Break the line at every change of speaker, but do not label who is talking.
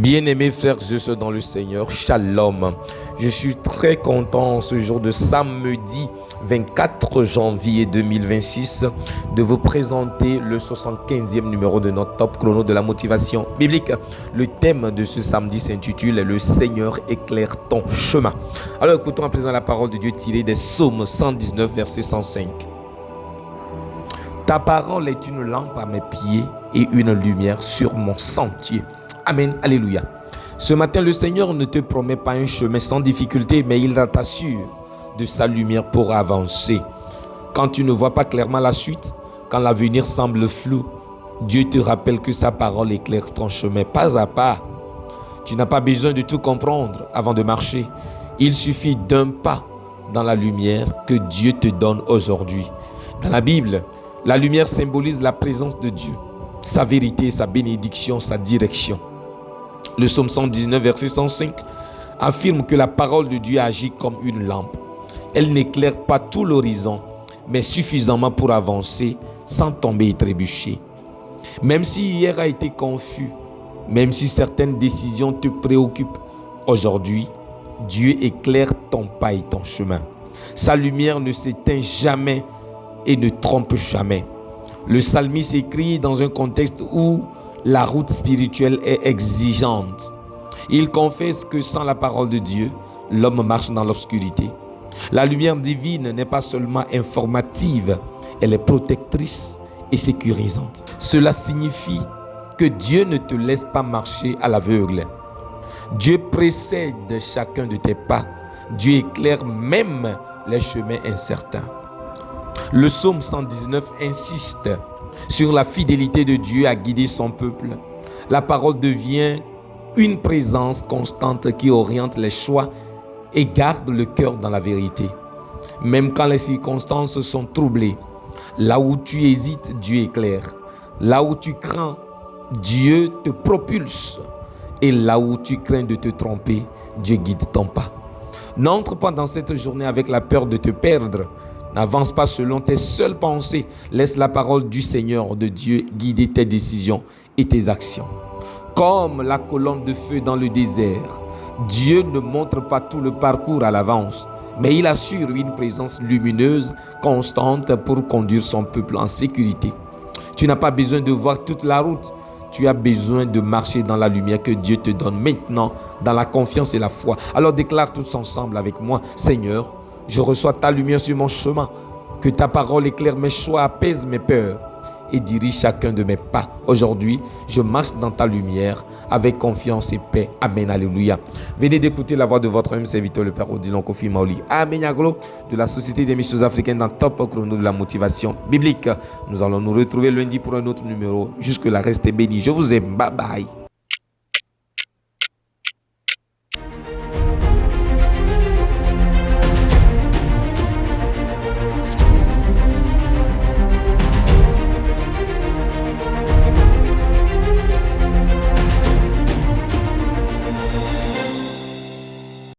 Bien-aimés frères et sœurs dans le Seigneur, Shalom. Je suis très content ce jour de samedi 24 janvier 2026 de vous présenter le 75e numéro de notre top chrono de la motivation biblique. Le thème de ce samedi s'intitule « Le Seigneur éclaire ton chemin ». Alors écoutons à présent la parole de Dieu tirée des Psaumes 119 verset 105. Ta parole est une lampe à mes pieds et une lumière sur mon sentier. Amen, alléluia. Ce matin, le Seigneur ne te promet pas un chemin sans difficulté, mais il t'assure de sa lumière pour avancer. Quand tu ne vois pas clairement la suite, quand l'avenir semble flou, Dieu te rappelle que sa parole éclaire ton chemin pas à pas. Tu n'as pas besoin de tout comprendre avant de marcher. Il suffit d'un pas dans la lumière que Dieu te donne aujourd'hui. Dans la Bible, la lumière symbolise la présence de Dieu, sa vérité, sa bénédiction, sa direction. Le psaume 119, verset 105, affirme que la parole de Dieu agit comme une lampe. Elle n'éclaire pas tout l'horizon, mais suffisamment pour avancer sans tomber et trébucher. Même si hier a été confus, même si certaines décisions te préoccupent, aujourd'hui, Dieu éclaire ton pas et ton chemin. Sa lumière ne s'éteint jamais et ne trompe jamais. Le psalmiste écrit dans un contexte où la route spirituelle est exigeante. Il confesse que sans la parole de Dieu, l'homme marche dans l'obscurité. La lumière divine n'est pas seulement informative, elle est protectrice et sécurisante. Cela signifie que Dieu ne te laisse pas marcher à l'aveugle. Dieu précède chacun de tes pas. Dieu éclaire même les chemins incertains. Le psaume 119 insiste sur la fidélité de Dieu à guider son peuple. La parole devient une présence constante qui oriente les choix et garde le cœur dans la vérité. Même quand les circonstances sont troublées, là où tu hésites, Dieu éclaire. Là où tu crains, Dieu te propulse. Et là où tu crains de te tromper, Dieu guide ton pas. N'entre pas dans cette journée avec la peur de te perdre. N'avance pas selon tes seules pensées. Laisse la parole du Seigneur, de Dieu, guider tes décisions et tes actions. Comme la colonne de feu dans le désert, Dieu ne montre pas tout le parcours à l'avance, mais il assure une présence lumineuse, constante pour conduire son peuple en sécurité. Tu n'as pas besoin de voir toute la route. Tu as besoin de marcher dans la lumière que Dieu te donne maintenant, dans la confiance et la foi. Alors déclare tous ensemble avec moi, Seigneur, je reçois ta lumière sur mon chemin. Que ta parole éclaire mes choix, apaise mes peurs et dirige chacun de mes pas. Aujourd'hui, je marche dans ta lumière avec confiance et paix. Amen, alléluia. Venez d'écouter la voix de votre même serviteur, le Père Odilon Kofi Maoli. Amen, Yaglo, de la Société des missions africaines dans Top Chrono de la motivation biblique. Nous allons nous retrouver lundi pour un autre numéro. Jusque-là, restez bénis. Je vous aime. Bye bye.